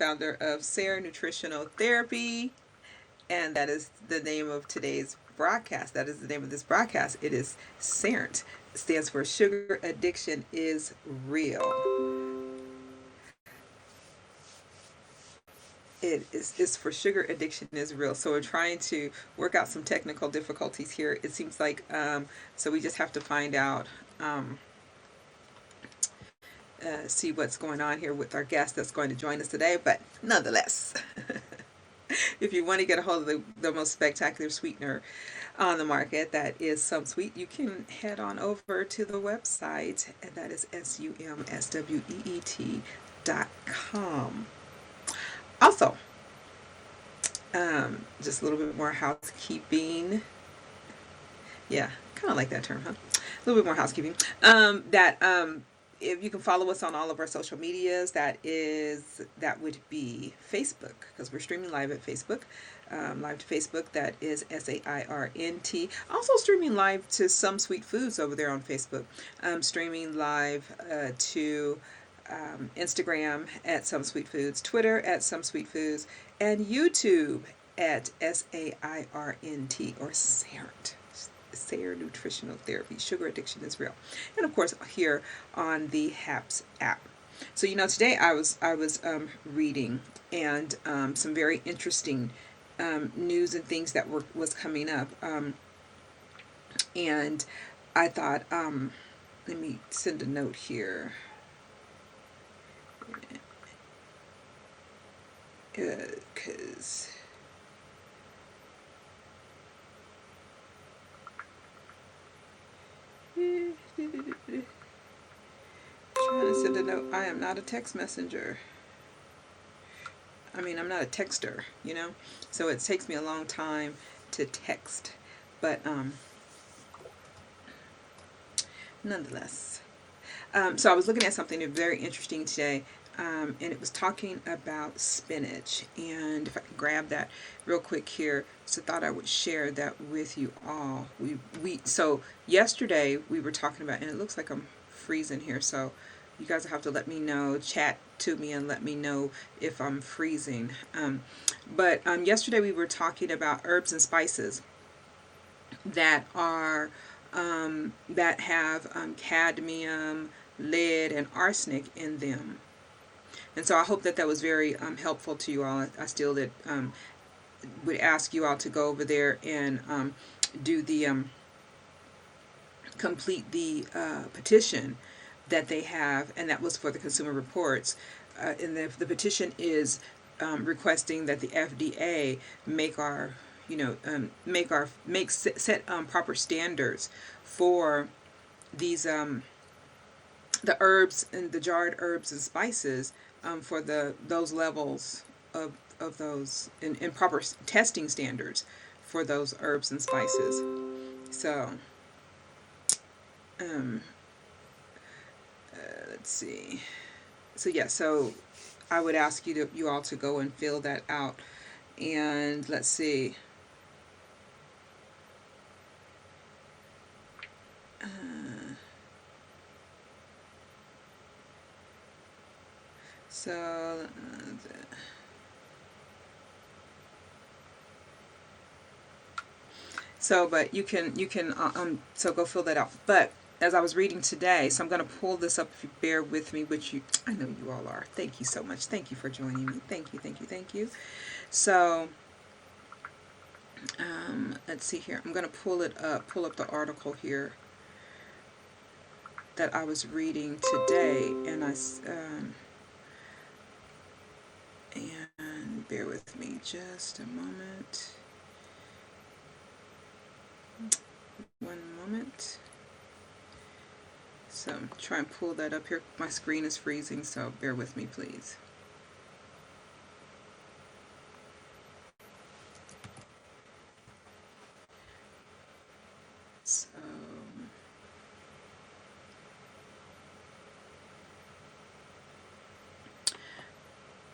founder of SARE Nutritional Therapy, and that is the name of today's broadcast. That is the name of this broadcast. It is SARENT. It stands for Sugar Addiction is Real. It's for Sugar Addiction is Real. So we're trying to work out some technical difficulties here. It seems like, so we just have to find out, see what's going on here with our guest that's going to join us today. But nonetheless, if you want to get a hold of the most spectacular sweetener on the market, that is SumSweet, you can head on over to the website, and that is SUMSWEET.com. Also, just a little bit more housekeeping. Yeah, kind of like that term, huh? A little bit more housekeeping. If you can follow us on all of our social medias, that would be Facebook, because we're streaming live at Facebook, live to Facebook. That is SAIRNT. Also streaming live to Some Sweet Foods over there on Facebook. Streaming live to Instagram at Some Sweet Foods, Twitter at Some Sweet Foods, and YouTube at SAIRNT or SARENT. SARE Nutritional Therapy. Sugar Addiction is Real. And of course here on the HAPS app. So today I was reading, and some very interesting news and things that was coming up, and I thought, let me send a note here. Because trying to send a note. I am not a text messenger. I mean, I'm not a texter, so it takes me a long time to text, but nonetheless. So I was looking at something very interesting today, and it was talking about spinach. And if I can grab that real quick here, so I thought I would share that with you all. So yesterday we were talking about, and it looks like I'm freezing here, so you guys will have to let me know, chat to me and let me know if I'm freezing. But yesterday we were talking about herbs and spices that are that have cadmium, lead, and arsenic in them. And so I hope that was very helpful to you all. I still would ask you all to go over there and do the complete the petition that they have, and that was for the Consumer Reports. And the petition is requesting that the FDA set proper standards for these the herbs and the jarred herbs and spices, for those levels of those, and proper testing standards for those herbs and spices. So let's see. So I would ask you all to go and fill that out. And let's see. But you can so go fill that out. But as I was reading today, so I'm going to pull this up if you bear with me, which I know you all are. Thank you so much. Thank you for joining me. Thank you. So let's see here. I'm going to pull up the article here that I was reading today, and and bear with me just a moment. One moment. So try and pull that up here. My screen is freezing, so bear with me, please.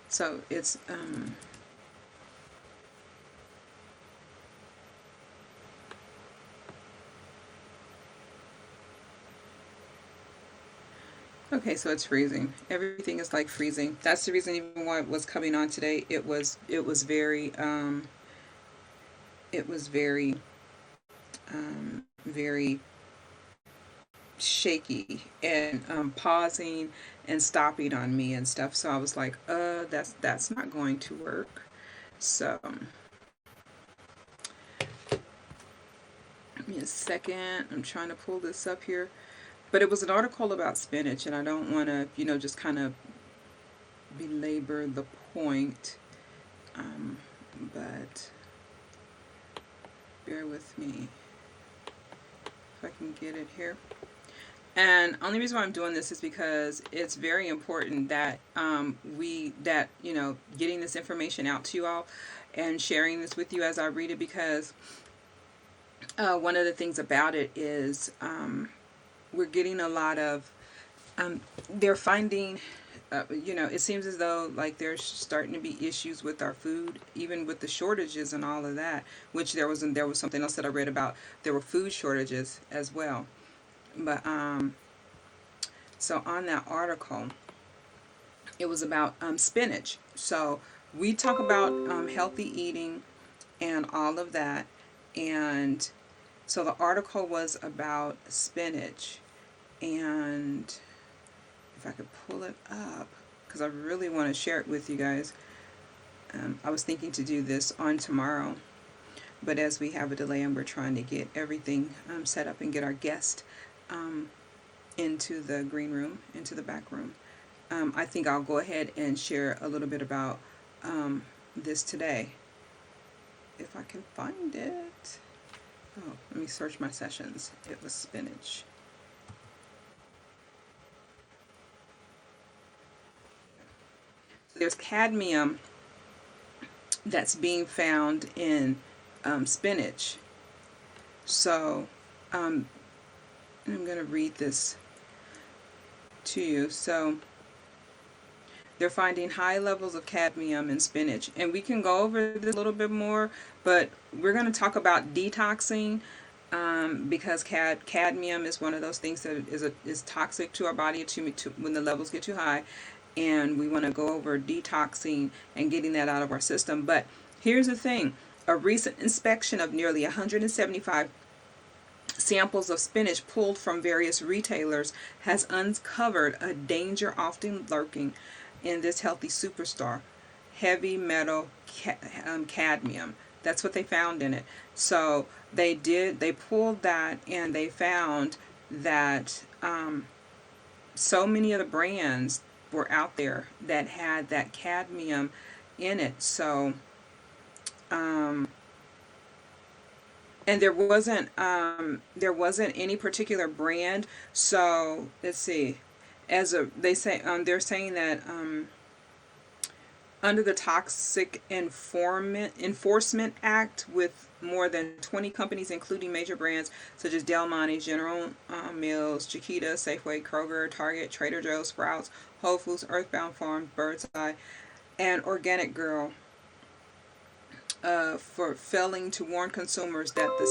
So it's Okay, so it's freezing. Everything is like freezing. That's the reason even why it was coming on today. It was very shaky and pausing and stopping on me and stuff. So I was like, that's not going to work. So give me a second. I'm trying to pull this up here. But it was an article about spinach, and I don't want to, just kind of belabor the point. But bear with me if I can get it here. And only reason why I'm doing this is because it's very important that getting this information out to you all and sharing this with you as I read it, because one of the things about it is we're getting a lot of they're finding it seems as though like there's starting to be issues with our food, even with the shortages and all of that, which there was something else that I read about. There were food shortages as well. But so on that article, it was about spinach. So we talk about healthy eating and all of that. And so the article was about spinach. And if I could pull it up, because I really want to share it with you guys. I was thinking to do this on tomorrow, but as we have a delay and we're trying to get everything set up and get our guest into the green room, into the back room, I think I'll go ahead and share a little bit about this today. If I can find it. Oh, let me search my sessions. It was spinach. There's cadmium that's being found in spinach. So I'm going to read this to you. So they're finding high levels of cadmium in spinach. And we can go over this a little bit more, but we're going to talk about detoxing because cadmium is one of those things that is toxic to our body when the levels get too high. And we want to go over detoxing and getting that out of our system. But here's the thing. A recent inspection of nearly 175 samples of spinach pulled from various retailers has uncovered a danger often lurking in this healthy superstar: heavy metal cadmium. That's what they found in it. So they pulled that, and they found that so many of the brands were out there that had that cadmium in it. So and there wasn't any particular brand. So let's see. They're saying that under the Toxic Enforcement Act, with more than 20 companies, including major brands such as Del Monte, General Mills, Chiquita, Safeway, Kroger, Target, Trader Joe's, Sprouts, Whole Foods, Earthbound Farms, Bird's Eye, and Organic Girl, for failing to warn consumers that the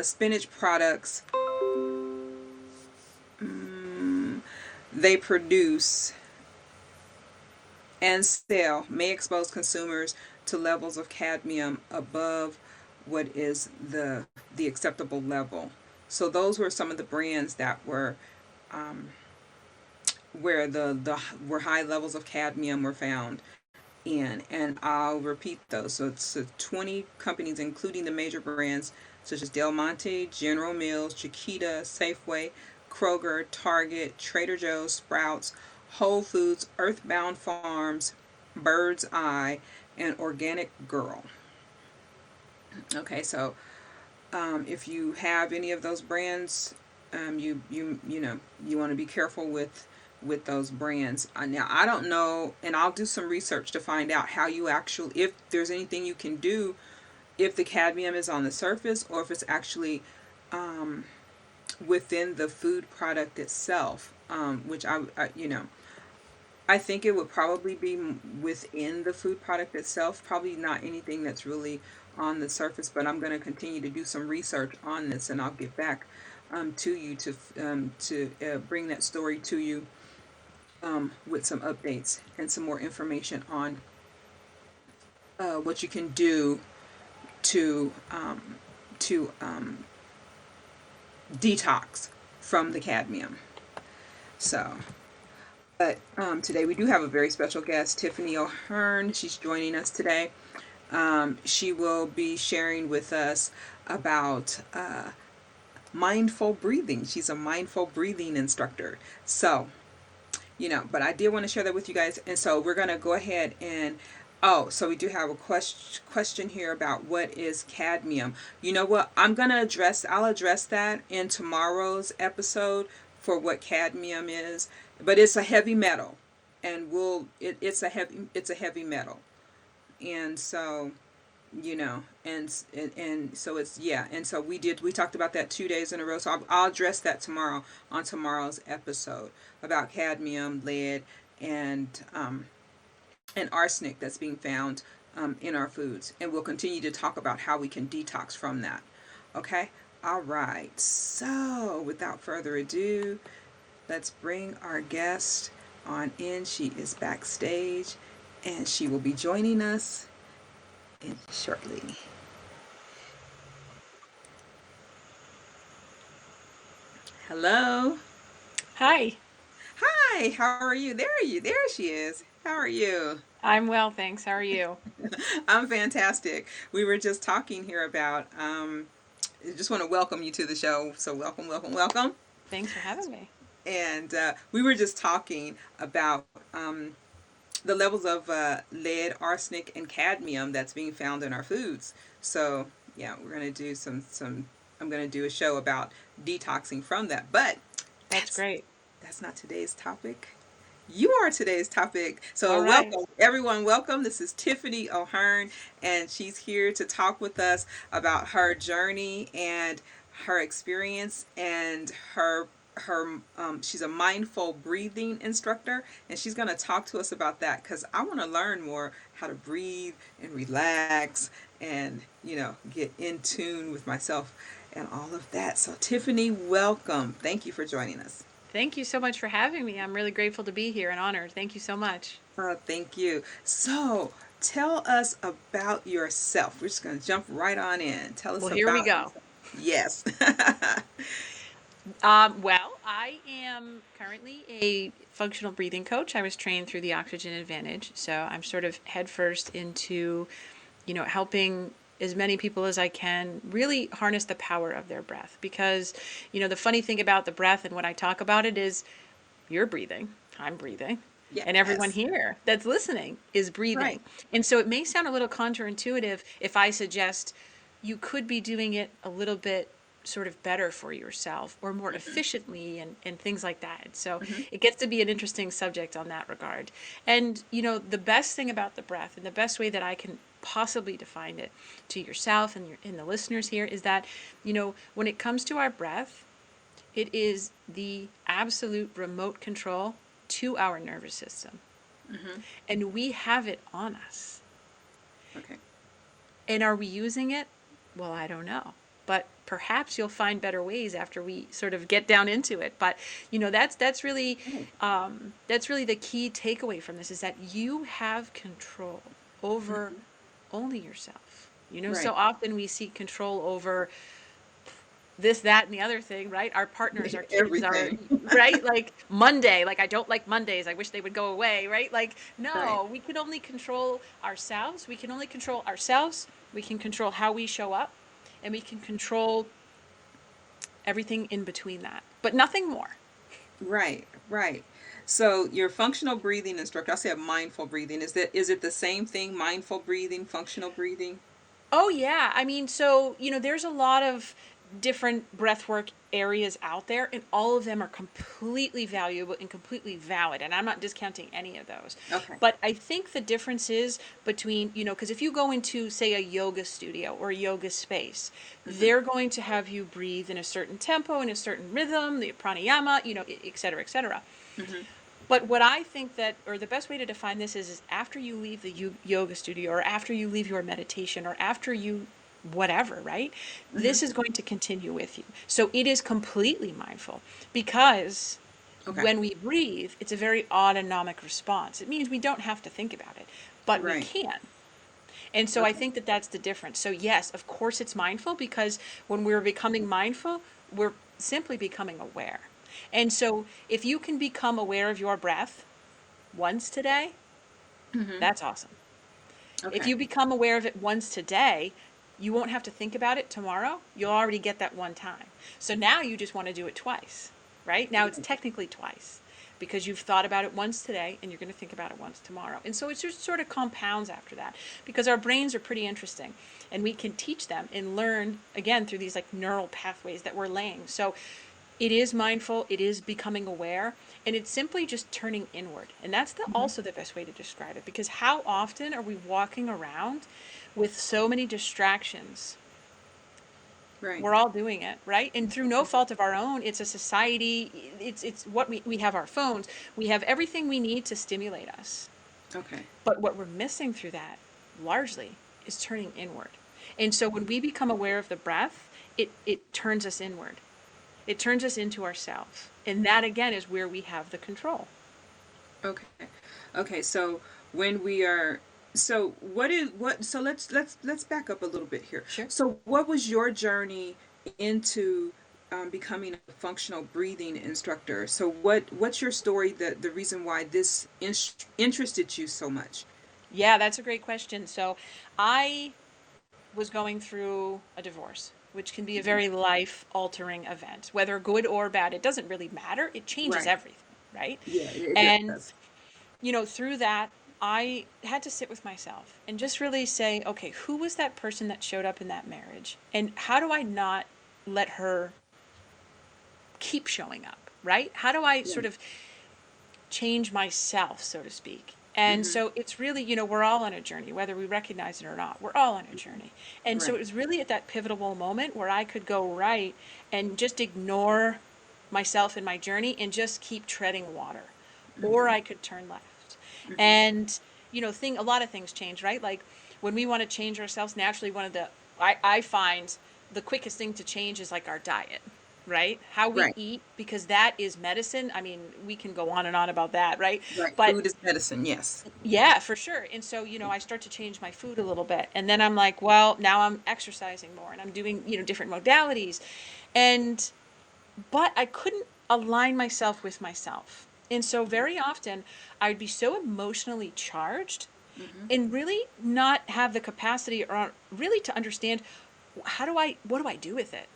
spinach products they produce and sell may expose consumers to levels of cadmium above what is the acceptable level. So those were some of the brands that were where where high levels of cadmium were found in, and I'll repeat those. So it's 20 companies, including the major brands such as Del Monte, General Mills, Chiquita, Safeway, Kroger, Target, Trader Joe's, Sprouts, Whole Foods, Earthbound Farms, Bird's Eye, and Organic Girl. Okay, so if you have any of those brands, you want to be careful with those brands. Now I don't know, and I'll do some research to find out how you actually, if there's anything you can do, if the cadmium is on the surface or if it's actually within the food product itself, which I think it would probably be within the food product itself, probably not anything that's really on the surface, but I'm going to continue to do some research on this, and I'll get back to you to bring that story to you with some updates and some more information on what you can do to to detox from the cadmium. So, but today we do have a very special guest, Tiffany O'Hearn. She's joining us today. She will be sharing with us about mindful breathing. She's a mindful breathing instructor. So, but I did want to share that with you guys. And so we're going to go ahead and, oh, so we do have a question here about what is cadmium. You know what? I'll address that in tomorrow's episode for what cadmium is, but it's a heavy metal and it's a heavy metal. And so, and so it's, yeah. And so we talked about that 2 days in a row. So I'll address that tomorrow on tomorrow's episode about cadmium, lead, and and arsenic that's being found in our foods. And we'll continue to talk about how we can detox from that. Okay. All right. So without further ado, let's bring our guest on in. She is backstage and she will be joining us in shortly. Hello. Hi, Hi, how are you? There she is. How are you? I'm well, thanks. How are you? I'm fantastic. We were just talking here about I just want to welcome you to the show. So welcome, welcome, welcome. Thanks for having me. And we were just talking about the levels of lead, arsenic, and cadmium that's being found in our foods. So yeah, we're gonna do some. I'm gonna do a show about detoxing from that. But That's that's great. that's not today's topic. You are today's topic. All So right. welcome, everyone. Welcome. This is Tiffany O'Hearn, and she's here to talk with us about her journey and her experience and she's a mindful breathing instructor, and she's going to talk to us about that because I want to learn more how to breathe and relax and get in tune with myself and all of that. So Tiffany, welcome. Thank you for joining us. Thank you so much for having me. I'm really grateful to be here and honored. Thank you so much. Thank you. So, tell us about yourself. We're just going to jump right on in. Tell us Well, here we about go. yourself. Yes. Well, I am currently a functional breathing coach. I was trained through the Oxygen Advantage, so I'm sort of headfirst into, helping as many people as I can really harness the power of their breath. Because, the funny thing about the breath and when I talk about it is you're breathing, I'm breathing, and everyone Yes. here that's listening is breathing. Right. And so it may sound a little counterintuitive if I suggest you could be doing it a little bit sort of better for yourself or more efficiently and things like that. So Hmm. it gets to be an interesting subject on that regard. And, the best thing about the breath and the best way that I can possibly define it to yourself and the listeners here is that, when it comes to our breath, it is the absolute remote control to our nervous system. Hmm. And we have it on us. Okay. And are we using it? Well, I don't know. But perhaps you'll find better ways after we sort of get down into it. But Right. that's really the key takeaway from this is that you have control over Hmm. only yourself. So Right. often we seek control over this, that, and the other thing, right? Our partners, our kids, our, Everything. right? Like Monday, like I don't like Mondays. I wish they would go away, right? Like, Right. no, we can only control ourselves. We can only control ourselves. We can control how we show up, and we can control everything in between that, but nothing more. Right. Right. So your functional breathing instructor, I'll say a mindful breathing. Is it the same thing? Mindful breathing, functional breathing? Oh yeah, I mean, so there's a lot of different breathwork areas out there, and all of them are completely valuable and completely valid. And I'm not discounting any of those, Okay. but I think the difference is between because if you go into say a yoga studio or a yoga space, Hmm. they're going to have you breathe in a certain tempo, in a certain rhythm, the pranayama, et cetera, et cetera. Hmm. But what I think that, or the best way to define this is after you leave the yoga studio or after you leave your meditation or after you whatever, right? Mm-hmm. This is going to continue with you. So it is completely mindful because Okay. when we breathe, it's a very autonomic response. It means we don't have to think about it, but we Right. can. And so I Okay. think that that's the difference. So, yes, of course, it's mindful because when we're becoming mindful, we're simply becoming aware. And so, if you can become aware of your breath once today, Mm-hmm. that's awesome. If Okay. you become aware of it once today, you won't have to think about it tomorrow. You'll already get that one time. So now you just want to do it twice, right? Now it's Right. technically twice because you've thought about it once today and you're going to think about it once tomorrow. And so it just sort of compounds after that because our brains are pretty interesting and we can teach them and learn again through these like neural pathways that we're laying. So it is mindful, it is becoming aware, and it's simply just turning inward. And that's Mm-hmm. also the best way to describe it because how often are we walking around with so many distractions? Right. We're all doing it, right? And through no fault of our own, it's a society, it's what we have our phones, we have everything we need to stimulate us. Okay. But what we're missing through that largely is turning inward. And so when we become aware of the breath, it turns us inward. It turns us into ourselves. And that again is where we have the control. Okay. Okay. So when we are, so what is what? So let's back up a little bit here. Sure. So what was your journey into becoming a functional breathing instructor? So what's your story? The reason why this interested you so much? Yeah, that's a great question. So I was going through a divorce, which can be a very life altering event, whether good or bad. It doesn't really matter. It changes Right. everything, right? Yeah, it And, does. through that, I had to sit with myself and just really say, okay, who was that person that showed up in that marriage? And how do I not let her keep showing up, right? How do I Yeah. sort of change myself, so to speak? And Mm-hmm. so it's really, we're all on a journey, whether we recognize it or not. We're all on a journey. And so Right. it was really at that pivotal moment where I could go right and just ignore myself and my journey and just keep treading water. Or Mm-hmm. I could turn left. Mm-hmm. And, a lot of things change, right? Like when we want to change ourselves, naturally, I find the quickest thing to change is like our diet, right? How we Right. eat, because that is medicine. I mean, we can go on and on about that, right? Right. But Food is medicine. Yes. yeah, for sure. And so, I start to change my food a little bit. And then I'm like, well, now I'm exercising more and I'm doing, different modalities. And, but I couldn't align myself with myself. And so very often I'd be so emotionally charged Mm-hmm. and really not have the capacity or really to understand what do I do with it?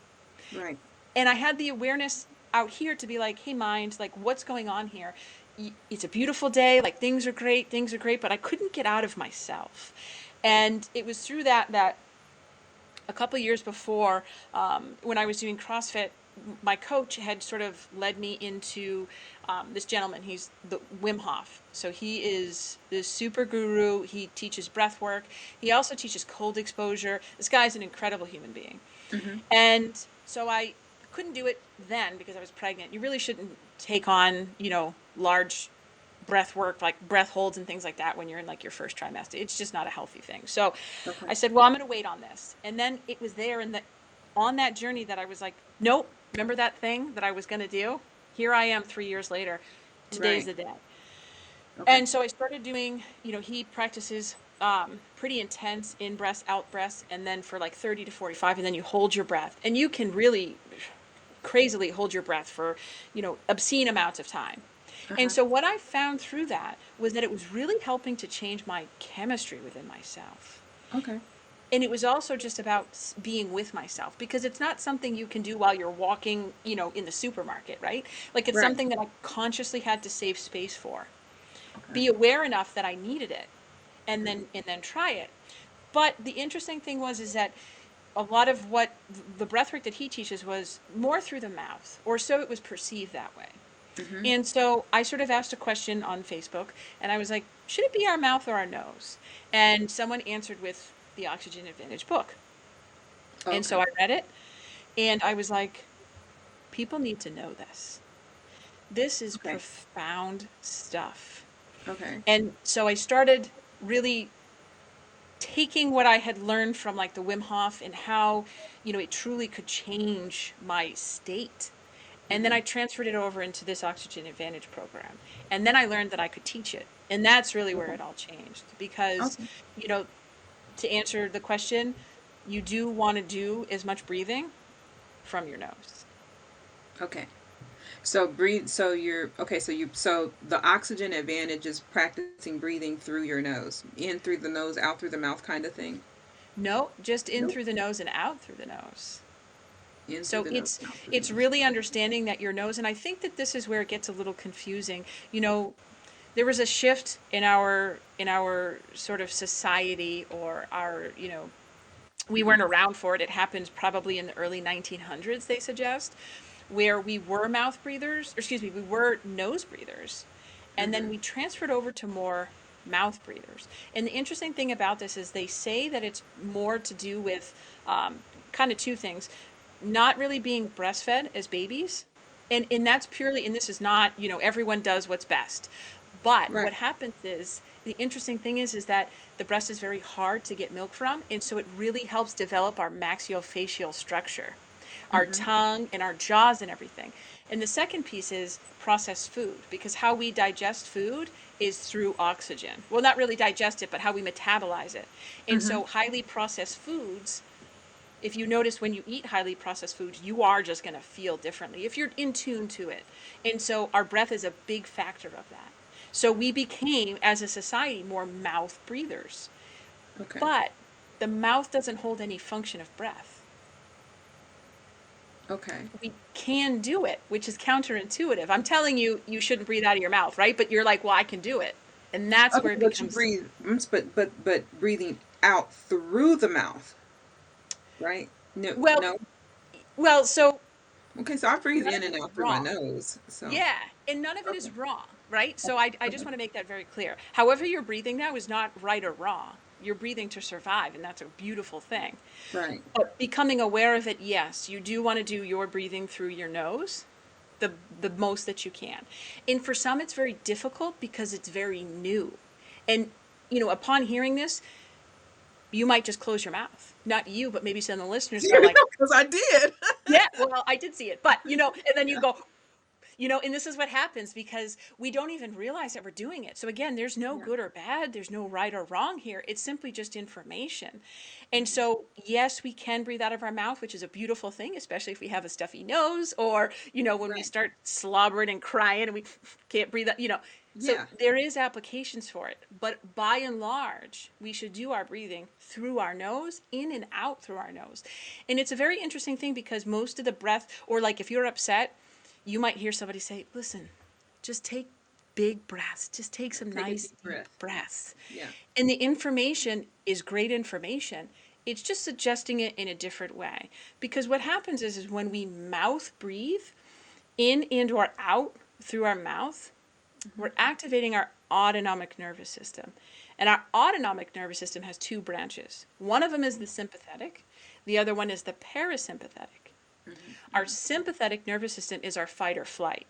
Right. And I had the awareness out here to be like, hey, mind, like, what's going on here? It's a beautiful day, like, things are great, but I couldn't get out of myself. And it was through that a couple of years before, when I was doing CrossFit, my coach had sort of led me into this gentleman. He's the Wim Hof. So he is this super guru. He teaches breath work. He also teaches cold exposure. This guy's an incredible human being. Mm-hmm. And so I couldn't do it then because I was pregnant. You really shouldn't take on, large breath work, like breath holds and things like that when you're in like your first trimester. It's just not a healthy thing. So Okay. I said, well, I'm going to wait on this. And then it was there on that journey that I was like, nope, remember that thing that I was going to do? Here I am 3 years later. Today's Right. the day. Okay. And so I started doing, he practices pretty intense in breaths, out breaths, and then for like 30 to 45, and then you hold your breath. And you can really crazily hold your breath for, obscene amounts of time. And Uh-huh. so what I found through that was that it was really helping to change my chemistry within myself. Okay. And it was also just about being with myself because it's not something you can do while you're walking, in the supermarket, right? Like it's Right. something that I consciously had to save space for. Okay. Be aware enough that I needed it and Mm-hmm. then try it. But the interesting thing is that a lot of what the breathwork that he teaches was more through the mouth, or so it was perceived that way. Mm-hmm. And so I sort of asked a question on Facebook, and I was like, should it be our mouth or our nose? And someone answered with the Oxygen Advantage book. And Okay. so I read it, and I was like, people need to know this. This is Okay. profound stuff. Okay. And so I started really taking what I had learned from like the Wim Hof and how, it truly could change my state. And then Mm-hmm. I transferred it over into this Oxygen Advantage program. And then I learned that I could teach it. And that's really where Okay. it all changed because, Okay. you know, to answer the question, you do want to do as much breathing from your nose. Okay. So breathe. So you're okay. So the oxygen advantage is practicing breathing through your nose, in through the nose, out through the mouth, kind of thing. No, just in Nope. through the nose and out through the nose. In through So the nose, out through the it's nose. really understanding that your nose, and I think that this is where it gets a little confusing. You know, there was a shift in our sort of society or our, we Mm-hmm. weren't around for it. It happened probably in the early 1900s, they suggest, where we were mouth breathers, or excuse me, we were nose breathers. And then Mm-hmm. we transferred over to more mouth breathers. And the interesting thing about this is they say that it's more to do with kind of two things, not really being breastfed as babies. And that's purely, and this is not, everyone does what's best. But Right. what happens is the interesting thing is that the breast is very hard to get milk from, and so it really helps develop our maxillofacial structure, our Mm-hmm. tongue and our jaws and everything. And the second piece is processed food, because how we digest food is through oxygen. Well, not really digest it, but how we metabolize it. And Mm-hmm. so highly processed foods, if you notice when you eat highly processed foods, you are just going to feel differently if you're in tune to it. And so our breath is a big factor of that. So we became, as a society, more mouth breathers. Okay. But the mouth doesn't hold any function of breath. Okay. We can do it, which is counterintuitive. I'm telling you, you shouldn't breathe out of your mouth, right? But you're like, well, I can do it. And that's Okay. where it But you becomes, breathe. But breathing out through the mouth, right? No. well, No. so Okay. So I breathe none in of and it is out through my wrong. nose. So. Yeah, and none of it is Okay. wrong, right? So I just Okay. want to make that very clear. However, you're breathing now is not right or wrong. You're breathing to survive, and that's a beautiful thing. Right. But becoming aware of it, yes, you do want to do your breathing through your nose the most that you can. And for some, it's very difficult because it's very new. And, upon hearing this, you might just close your mouth. Not you, but maybe some of the listeners go like, Because I did. yeah, well, I did see it. But, and then you go, and this is what happens because we don't even realize that we're doing it. So again, there's no Yeah. good or bad, there's no right or wrong here. It's simply just information. And Mhm. so, yes, we can breathe out of our mouth, which is a beautiful thing, especially if we have a stuffy nose or, when we Right. start slobbering and crying and we can't breathe out. So Yeah. there is applications for it, but by and large, we should do our breathing through our nose, in and out through our nose. And it's a very interesting thing because most of the breath, or like if you're upset, you might hear somebody say, listen, just take big breaths, just take some Take a nice deep deep breath. breaths. Yeah. And the information is great information. It's just suggesting it in a different way. Because what happens is when we mouth breathe in and or out through our mouth, Hmm. we're activating our autonomic nervous system. And our autonomic nervous system has two branches. One of them is the sympathetic, the other one is the parasympathetic. Our Hmm. sympathetic nervous system is our fight or flight.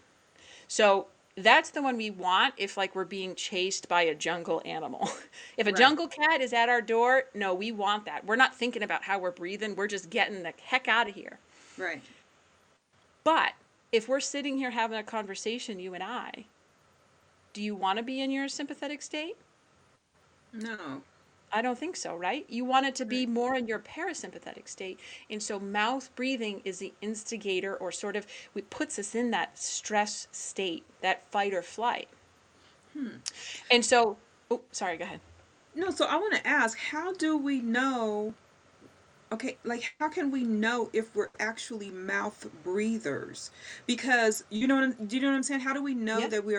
So that's the one we want if like we're being chased by a jungle animal. If a Right. jungle cat is at our door, no, we want that. We're not thinking about how we're breathing. We're just getting the heck out of here. Right. But if we're sitting here having a conversation, you and I, do you want to be in your sympathetic state? No. I don't think so, right? You want it to be Right. more in your parasympathetic state. And so mouth breathing is the instigator or sort of it puts us in that stress state, that fight or flight. Hmm. And so, oh, sorry, go ahead. No. So I want to ask, how do we know? Okay, like how can we know if we're actually mouth breathers? Because do you know what I'm saying? How do we know Yeah. that we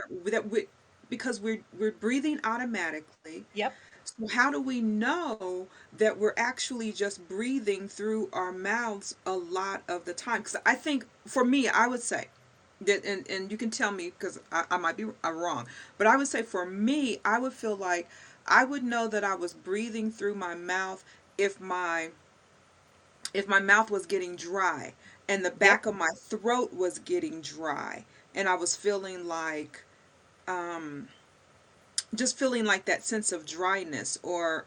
because we're breathing automatically. Yep. So how do we know that we're actually just breathing through our mouths a lot of the time? Because I think for me, I would say that, and you can tell me because I might be wrong, but I would say for me, I would feel like I would know that I was breathing through my mouth if my mouth was getting dry and the Yep. back of my throat was getting dry and I was feeling like just feeling like that sense of dryness or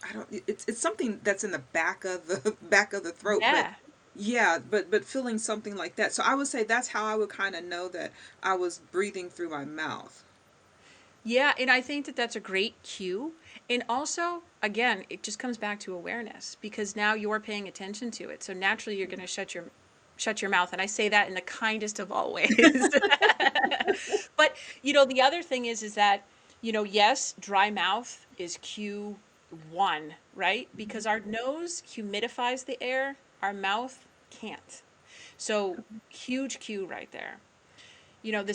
I don't. It's something that's in the back of the back of the throat, but Yeah. yeah, but feeling something like that. So I would say that's how I would kind of know that I was breathing through my mouth. Yeah, and I think that that's a great cue. And also, again, it just comes back to awareness because now you're paying attention to it. So naturally you're going to shut your mouth, and I say that in the kindest of all ways. But, the other thing is that, yes, dry mouth is cue 1, right? Because our nose humidifies the air, our mouth can't. So, huge cue right there. The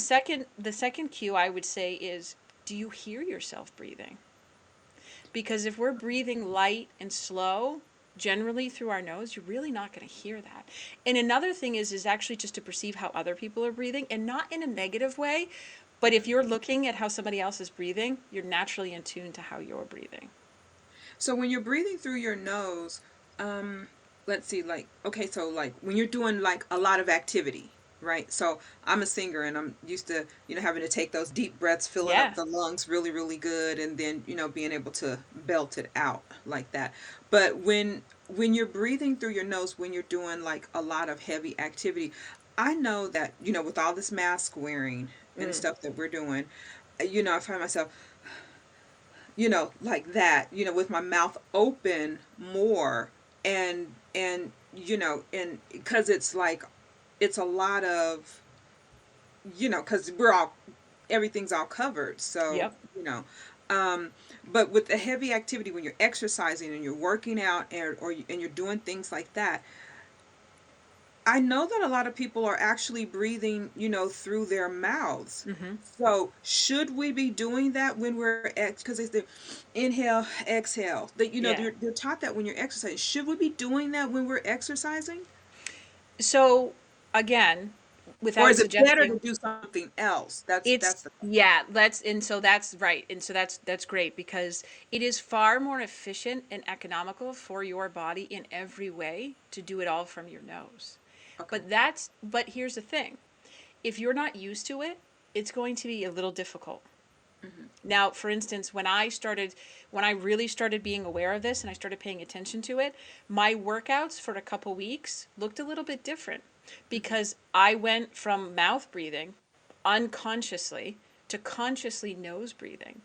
second cue I would say is, do you hear yourself breathing? Because if we're breathing light and slow, generally through our nose, you're really not going to hear that. And another thing is actually just to perceive how other people are breathing, and not in a negative way, but if you're looking at how somebody else is breathing, you're naturally in tune to how you're breathing. So when you're breathing through your nose, let's see, like, okay, so like when you're doing like a lot of activity, right? So I'm a singer and I'm used to, having to take those deep breaths, filling up Yeah. the lungs really, really good, and then, being able to belt it out like that. But when you're breathing through your nose, when you're doing like a lot of heavy activity, I know that, with all this mask wearing and Mm. stuff that we're doing, I find myself, like that, with my mouth open more, and and because it's like it's a lot of, because we're all everything's all covered, so Yep. um but with the heavy activity, when you're exercising and you're working out, and you're doing things like that, I know that a lot of people are actually breathing, through their mouths. Hmm. So should we be doing that when we're because it's the inhale, exhale. That Yeah. they're taught that when you're exercising. Should we be doing that when we're exercising, So again, or without is it better to suggesting, do something else? That's it's the question. yeah, let's and so that's right. And so that's great because it is far more efficient and economical for your body in every way to do it all from your nose. Okay. But here's the thing. If you're not used to it, it's going to be a little difficult. Hmm. Now, for instance, when I really started being aware of this and I started paying attention to it, my workouts for a couple weeks looked a little bit different Hmm. because I went from mouth breathing unconsciously to consciously nose breathing.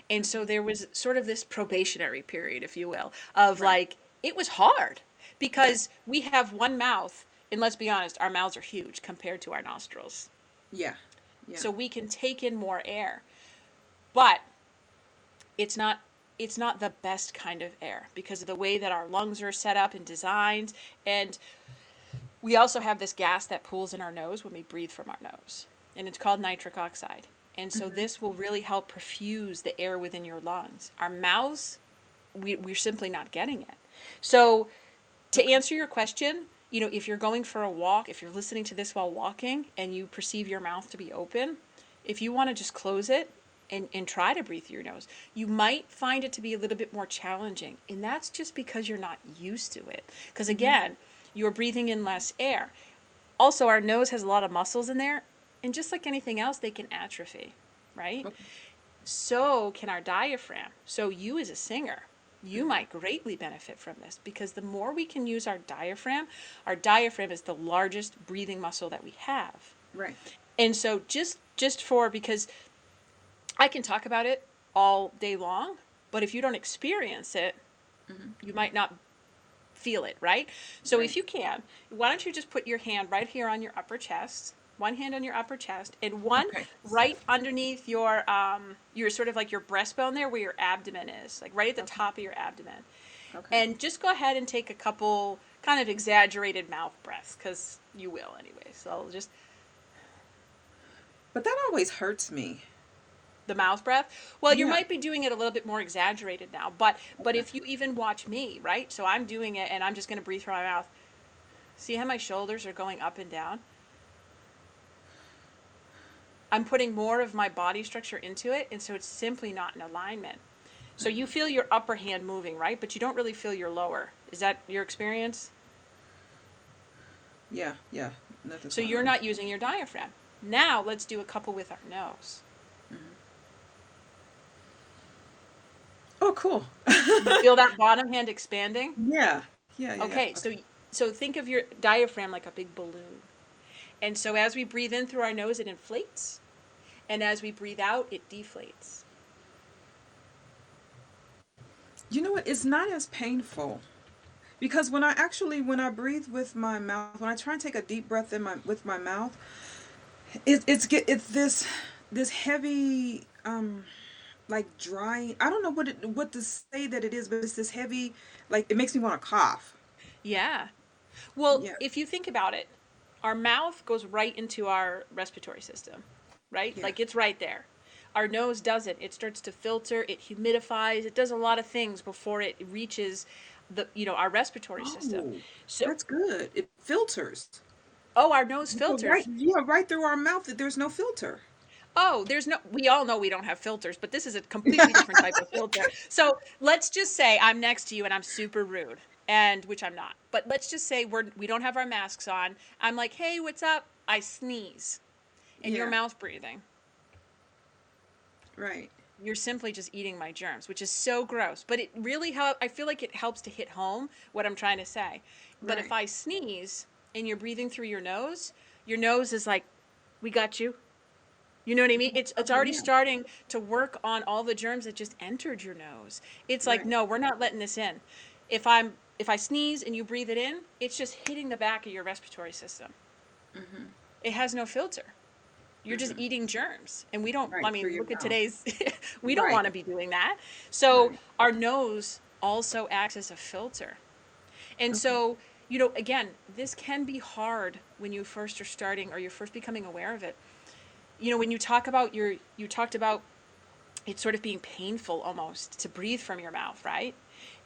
And so Hmm. there was sort of this probationary period, if you will, of Right. like, it was hard Right. because we have one mouth, and let's be honest, our mouths are huge compared to our nostrils. Yeah. Yeah. So we can take in more air. But it's not it's not the best kind of air because of the way that our lungs are set up and designed, and we also have this gas that pools in our nose when we breathe from our nose, and it's called nitric oxide. And so Hmm. this will really help perfuse the air within your lungs. Our mouths, we're simply not getting it. So to Okay. answer your question, if you're going for a walk, if you're listening to this while walking and you perceive your mouth to be open, if you want to just close it and try to breathe through your nose, you might find it to be a little bit more challenging. And that's just because you're not used to it. Because Hmm. again, you're breathing in less air. Also, our nose has a lot of muscles in there. And just like anything else, they can atrophy, right? Okay. So can our diaphragm. So you as a singer, you Hmm. might greatly benefit from this because the more we can use our diaphragm is the largest breathing muscle that we have. Right. And so just for because I can talk about it all day long, but if you don't experience it, Hmm. you might not feel it, right? So Right. if you can, why don't you just put your hand right here on your upper chest, one hand on your upper chest, and one Okay. right underneath your sort of like your breastbone there where your abdomen is, like right at the Okay. top of your abdomen. Okay. And just go ahead and take a couple kind of exaggerated mouth breaths because you will anyway. So just But that always hurts me. the mouth breath. Well, you Yeah. might be doing it a little bit more exaggerated now, but Okay. if you even watch me, right? So I'm doing it and I'm just going to breathe through my mouth. See how my shoulders are going up and down? I'm putting more of my body structure into it, and so it's simply not in alignment. So you Hmm. feel your upper hand moving, right? But you don't really feel your lower. Is that your experience? Yeah. Yeah. Nothing's So going you're on. not using your diaphragm. Now let's do a couple with our nose. Hmm. Oh, cool. You feel that bottom hand expanding? Yeah. Yeah, yeah, yeah. Okay, Okay. so think of your diaphragm like a big balloon. And so as we breathe in through our nose, it inflates, and as we breathe out, it deflates. You know what? It's not as painful because when I breathe with my mouth, when I try and take a deep breath in my with my mouth, it's this heavy like drying. I don't know what to say that it is, but it's this heavy, like it makes me want to cough. Yeah. Well, Yeah. if you think about it, our mouth goes right into our respiratory system, right? Yeah. Like it's right there. Our nose doesn't. It starts to filter, it humidifies, it does a lot of things before it reaches our respiratory system. Oh, So, that's good. It filters. oh, our nose So right, filters. yeah, right through our mouth. There's no filter. Oh, we all know we don't have filters, but this is a completely different type of filter. So let's just say I'm next to you and I'm super rude, and which I'm not. But let's just say we don't have our masks on. I'm like, hey, what's up? I sneeze, and you're Yeah. mouth breathing. Right. You're simply just eating my germs, which is so gross. But I feel like it helps to hit home what I'm trying to say. But if Right. I sneeze and you're breathing through your nose is like, we got you. You know what I mean? It's Okay. already Yeah. starting to work on all the germs that just entered your nose. It's like, Right. no, we're not letting this in. If I sneeze and you breathe it in, it's just hitting the back of your respiratory system. It has no filter. You're just eating germs. And we don't, I Right. Through mean, your look at mouth. today's, we don't Right. want to be doing that. So Right. our nose also acts as a filter. And Okay. so, again, this can be hard when you first are starting or you're first becoming aware of it. When you talked about it sort of being painful almost to breathe from your mouth, right?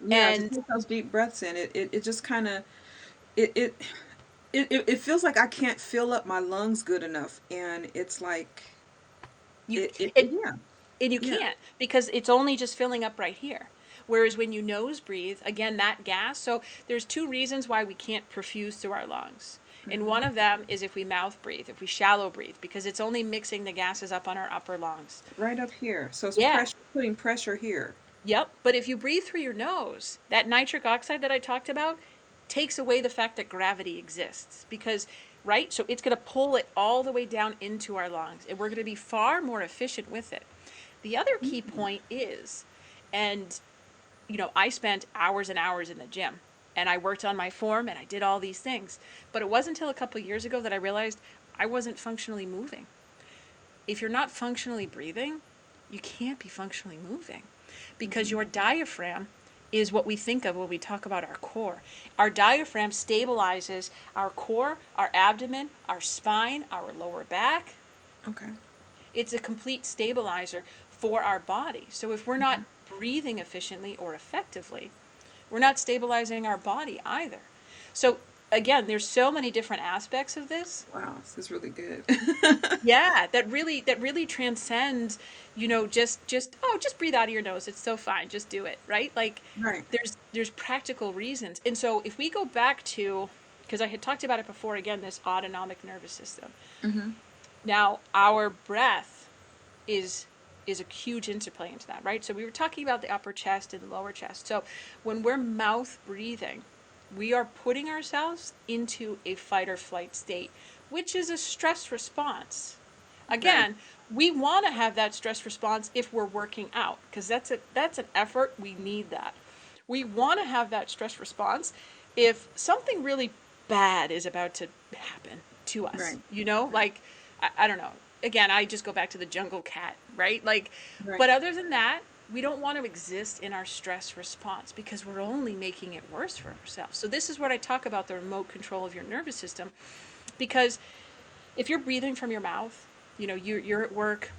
Yeah. To And take those deep breaths in, it just kind of it, it it feels like I can't fill up my lungs good enough, and it's like you it yeah, and you yeah. can't because it's only just filling up right here. Whereas when you nose breathe, again, that gas. So there's two reasons why we can't perfuse through our lungs. And one of them is if we mouth breathe, if we shallow breathe, because it's only mixing the gases up on our upper lungs. Right up here. So it's Yeah. pressure, putting pressure here. Yep. But if you breathe through your nose, that nitric oxide that I talked about takes away the fact that gravity exists because, right? So it's going to pull it all the way down into our lungs and we're going to be far more efficient with it. The other key point is, and I spent hours and hours in the gym and I worked on my form and I did all these things. But it wasn't until a couple of years ago that I realized I wasn't functionally moving. If you're not functionally breathing, you can't be functionally moving because your diaphragm is what we think of when we talk about our core. Our diaphragm stabilizes our core, our abdomen, our spine, our lower back. Okay. It's a complete stabilizer for our body. So if we're not breathing efficiently or effectively, we're not stabilizing our body either. So again, there's so many different aspects of this. Wow, this is really good. Yeah, that really transcends, just breathe out of your nose. It's so fine. Just do it, right? Like Right. there's practical reasons. And so if we go back to because I had talked about it before again, this autonomic nervous system. Mm-hmm. Now, our breath is is a huge interplay into that, right? So we were talking about the upper chest and the lower chest. So when we're mouth breathing, we are putting ourselves into a fight or flight state, which is a stress response. Right. Again, we want to have that stress response if we're working out because that's an effort. We need that. We want to have that stress response if something really bad is about to happen to us. Right. Right. Like I don't know. Again, I just go back to the jungle cat, right? Like, Right. but other than that, we don't want to exist in our stress response because we're only making it worse for ourselves. So this is what I talk about the remote control of your nervous system because if you're breathing from your mouth, you're at work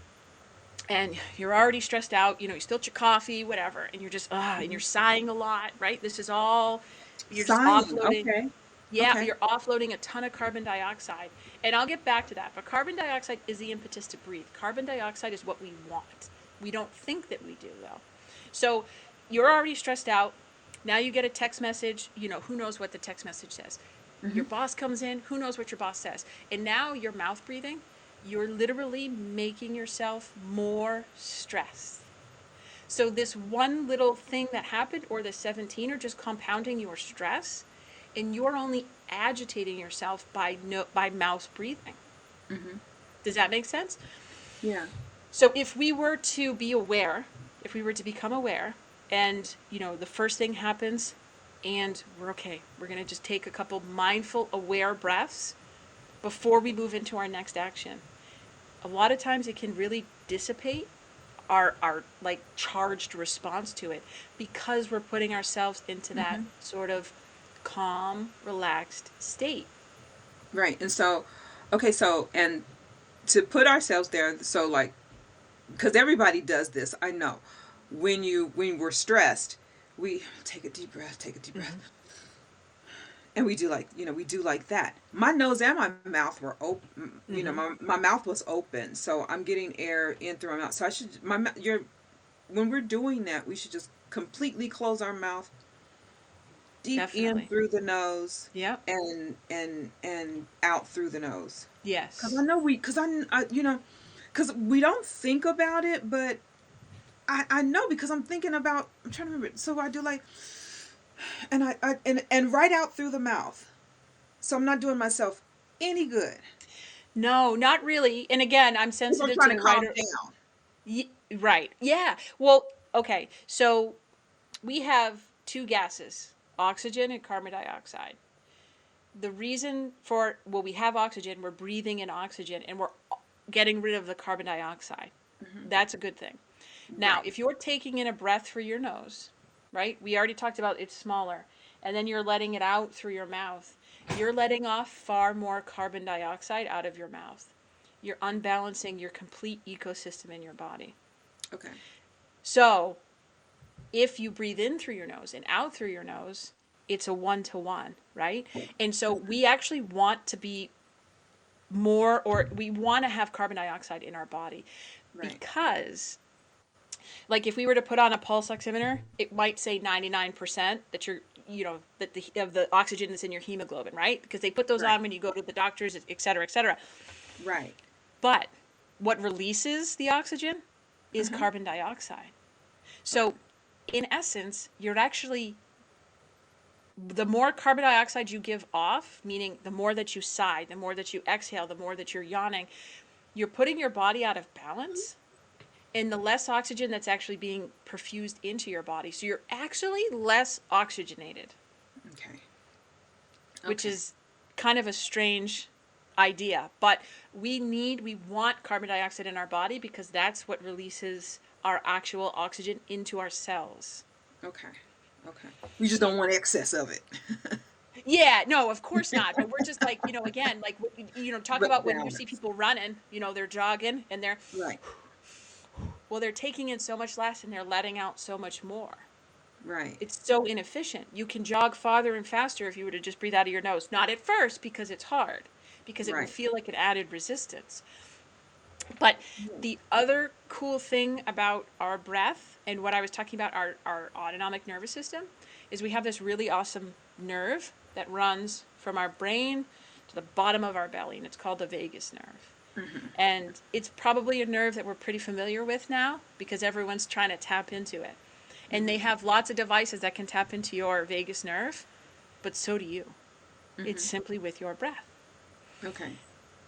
and you're already stressed out, you spilled your coffee, whatever, and you're just and you're sighing a lot, right? This is all you're just Sighing. offloading. Okay. Yeah, Okay. you're offloading a ton of carbon dioxide. And I'll get back to that. But carbon dioxide is the impetus to breathe. Carbon dioxide is what we want. We don't think that we do, though. So you're already stressed out. Now you get a text message. Who knows what the text message says? Your boss comes in. Who knows what your boss says? And now you're mouth breathing. You're literally making yourself more stressed. So this one little thing that happened, or the 17, are just compounding your stress, and you're only agitating yourself by by mouth breathing. Mm-hmm. Does that make sense? Yeah. So if we were to be aware, if we were to become aware, and the first thing happens, and we're okay, we're going to just take a couple mindful, aware breaths before we move into our next action. A lot of times it can really dissipate our like charged response to it, because we're putting ourselves into that Mm-hmm. sort of calm, relaxed state. Right. And so, okay, so, and to put ourselves there, so like, because everybody does this, I know. When we're stressed, we take a deep breath, take a deep breath, Mm-hmm. and we do like, we do like that. My nose and my mouth were open. Mm-hmm. My mouth was open, so I'm getting air in through my mouth. So I should you're when we're doing that, we should just completely close our mouth, deep in Definitely. through the nose, Yep. and out through the nose. Because I Yes. know because we don't think about it, but I know, because I'm trying to remember. So I do like, and right out through the mouth. So I'm not doing myself any good No, not really. And again, I'm if I'm sensitive trying to to the calm writer. down. Right. Yeah. Well, okay. So we have two gases, oxygen and carbon dioxide. The reason for, well, we have oxygen, we're breathing in oxygen, and we're getting rid of the carbon dioxide. Hmm. That's a good thing. Now, Right, if you're taking in a breath through your nose, right? We already talked about it's smaller, and then you're letting it out through your mouth. You're letting off far more carbon dioxide out of your mouth. You're unbalancing your complete ecosystem in your body. okay, So, if you breathe in through your nose and out through your nose, it's a 1-to-1, right? And so we actually want to be more, or we want to have carbon dioxide in our body, right, because, like, if we were to put on a pulse oximeter, it might say 99% that you're, that the of the oxygen that's in your hemoglobin, right? Because they put those right, on when you go to the doctors, et cetera, et cetera. right. But what releases the oxygen is Hmm. carbon dioxide. Okay, So, in essence, you're actually, the more carbon dioxide you give off, meaning the more that you sigh, the more that you exhale, the more that you're yawning, you're putting your body out of balance, and the less oxygen that's actually being perfused into your body. So you're actually less oxygenated, okay, which okay. is kind of a strange idea. But we want carbon dioxide in our body, because that's what releases our actual oxygen into our cells. Okay. Okay. We just don't want excess of it. Yeah, no, of course not. But we're just like, again, like, talk But about when you see balance. people running, they're jogging, and Right. they're taking in so much less and they're letting out so much more. Right. It's so inefficient. You can jog farther and faster if you were to just breathe out of your nose. Not at first, because it's hard, because it will Right. feel like an added resistance. But Yeah. the other cool thing about our breath, and what I was talking about, our autonomic nervous system, is we have this really awesome nerve that runs from our brain to the bottom of our belly, and it's called the vagus nerve. Hmm. And it's probably a nerve that we're pretty familiar with now, because everyone's trying to tap into it. And they Hmm. have lots of devices that can tap into your vagus nerve, but so do you. It's Hmm. simply with your breath. Okay.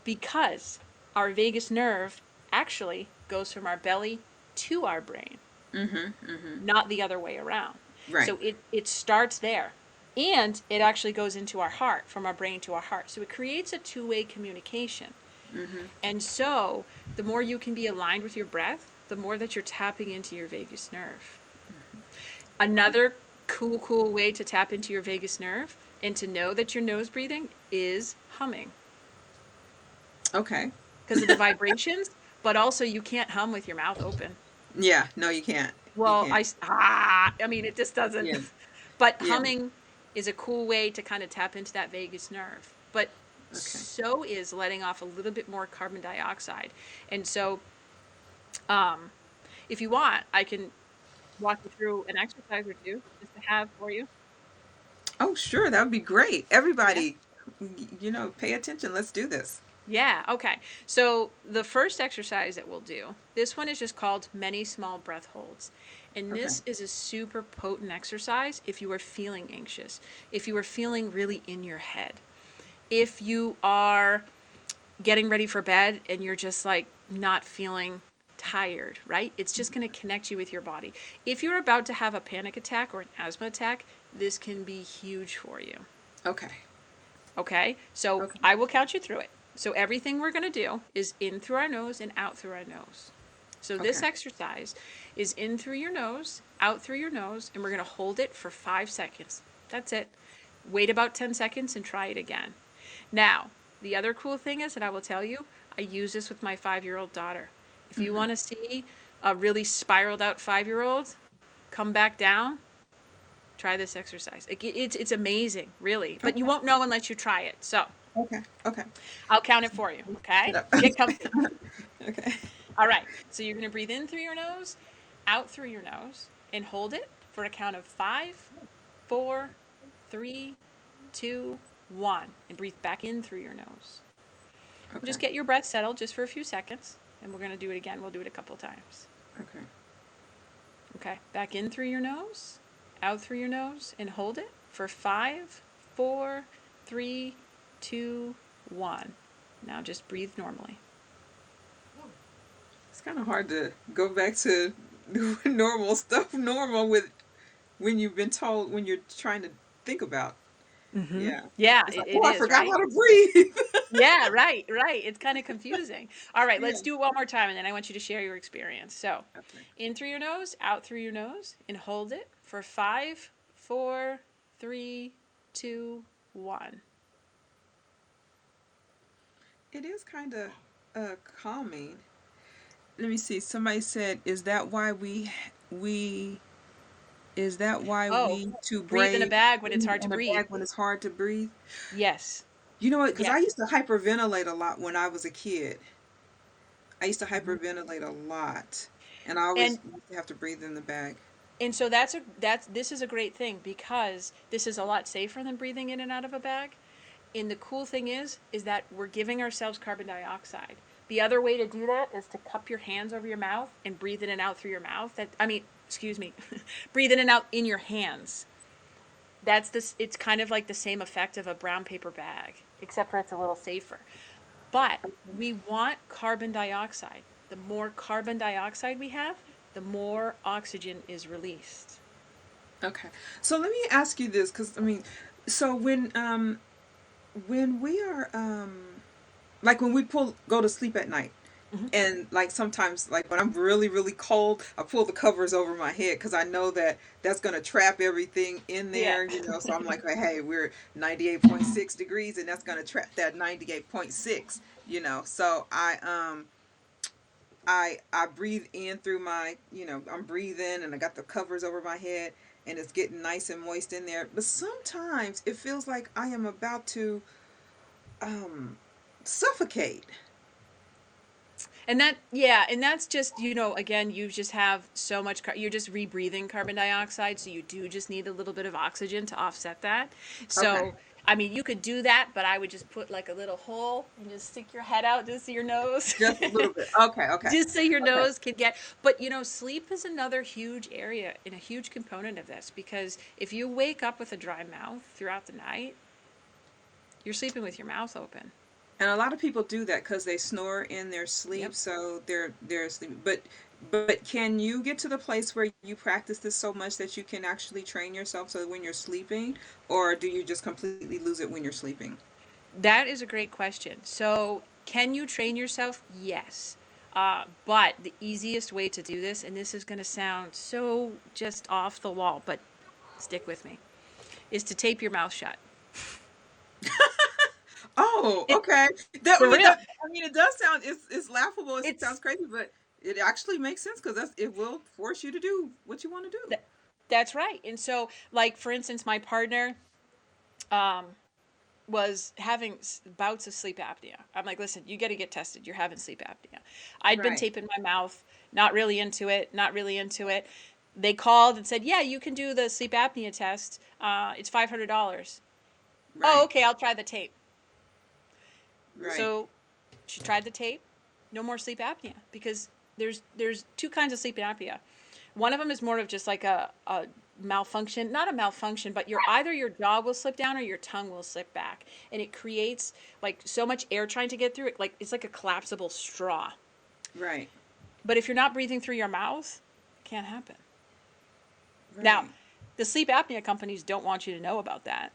Because our vagus nerve actually goes from our belly to our brain, Hmm. Hmm. not the other way around. Right. So it starts there. And it actually goes into our heart, from our brain to our heart. So it creates a two-way communication. Hmm. And so the more you can be aligned with your breath, the more that you're tapping into your vagus nerve. Another cool way to tap into your vagus nerve and to know that you're nose breathing is humming, Okay. because of the vibrations, but also you can't hum with your mouth open. Yeah. No, you can't. You Well, can't. I mean, it just doesn't. Yeah. But Yeah. humming is a cool way to kind of tap into that vagus nerve. But Okay. so is letting off a little bit more carbon dioxide. And so, um, if you want, I can walk you through an exercise or two just to have for you. Oh, sure. That would be great. Yeah. Everybody, pay attention. Let's do this. Yeah, okay. So the first exercise that we'll do, this one is just called many small breath holds. And Okay. this is a super potent exercise if you are feeling anxious, if you are feeling really in your head, if you are getting ready for bed and you're just like not feeling tired, right? It's just going to connect you with your body. If you're about to have a panic attack or an asthma attack, this can be huge for you. Okay. Okay? So Okay. I will count you through it. So everything we're going to do is in through our nose and out through our nose. So Okay. this exercise is in through your nose, out through your nose, and we're going to hold it for 5 seconds. That's it. Wait about 10 seconds and try it again. Now, the other cool thing is that I will tell you, I use this with my 5-year-old daughter. If you Mm-hmm. want to see a really spiraled out 5-year-old come back down, try this exercise. It's amazing, really. But you Okay. won't know unless you try it. So Okay. Okay. I'll count it for you, okay? Shut up. Get comfy. Okay. All right. So you're going to breathe in through your nose, out through your nose, and hold it for a count of 5, 4, 3, 2, 1. And breathe back in through your nose. Okay. Just get your breath settled just for a few seconds. And we're going to do it again. We'll do it a couple times. Okay. Okay. Back in through your nose, out through your nose, and hold it for 5, 4, 3, 2, 1. Now just breathe normally. It's kind of hard to go back to normal stuff, normal with when you've been told when you're trying to think about. Mm-hmm. Yeah. Yeah, It's like, it oh, I is, forgot right? how to breathe. Yeah, right, right. It's kind of confusing. All right, Yeah. let's do it one more time, and then I want you to share your experience. So, Okay. in through your nose, out through your nose, and hold it for 5, 4, 3, 2, 1. It is kind of calming. Let me see. Somebody said, "Is that why we is that why Oh, we too breathe in a brave bag when it's breathe hard to in a breathe. bag when it's hard to breathe?" Yes, You know what? Because I yes. used to hyperventilate a lot when I was a kid. I used to Mhm. hyperventilate a lot, and I always And used to have to breathe in the bag. so this is a great thing because this is a lot safer than breathing in and out of a bag. And the cool thing is that we're giving ourselves carbon dioxide. The other way to do that is to cup your hands over your mouth and breathe in and out through your mouth. Excuse me, breathe in and out in your hands. That's this. It's kind of like the same effect of a brown paper bag, except for it's a little safer. But we want carbon dioxide. The more carbon dioxide we have, the more oxygen is released. Okay. So let me ask you this, because I mean, so when we are like when we pull go to sleep at night, Mm-hmm. and like sometimes like when I'm really cold, I pull the covers over my head because I know that that's going to trap everything in Yeah. there, you know. So I'm like, hey, we're 98.6 degrees, and that's going to trap that 98.6, you know. So I breathe in through my, you know, I'm breathing and I got the covers over my head and it's getting nice and moist in there. But sometimes it feels like I am about to um suffocate. And that, yeah, and that's just, again, you just have so much, you're just rebreathing carbon dioxide. So you do just need a little bit of oxygen to offset that. Okay. So, I mean, you could do that, but I would just put like a little hole and just stick your head out just so your nose, Just a little bit. Okay, okay. just so your Okay. nose can get, but sleep is another huge area and a huge component of this because if you wake up with a dry mouth throughout the night, you're sleeping with your mouth open. And a lot of people do that because they snore in their sleep, Yep. so they're sleeping. But can you get to the place where you practice this so much that you can actually train yourself so that when you're sleeping, or do you just completely lose it when you're sleeping? That is a great question. So, can you train yourself? Yes. But the easiest way to do this, and this is going to sound so just off the wall, but stick with me, is to tape your mouth shut. Oh, It okay. That for real. I mean, it does sound it's laughable. It It's sounds crazy, but it actually makes sense because it will force you to do what you want to do. that, that's right. And so, like for instance, my partner um, was having bouts of sleep apnea. I'm like, listen, you got to get tested. You're having sleep apnea. I'd been Right. taping my mouth, not really into it, not really into it. They called and said, yeah, you can do the sleep apnea test. It's $500. Oh, Right. okay, I'll try the tape. Right. So she tried the tape. No more sleep apnea because there's two kinds of sleep apnea. One of them is more of just like a malfunction, not a malfunction, but either your jaw will slip down or your tongue will slip back. And it creates like so much air trying to get through it. Like it's like a collapsible straw. Right. But if you're not breathing through your mouth, it can't happen. Now, Right. the sleep apnea companies don't want you to know about that.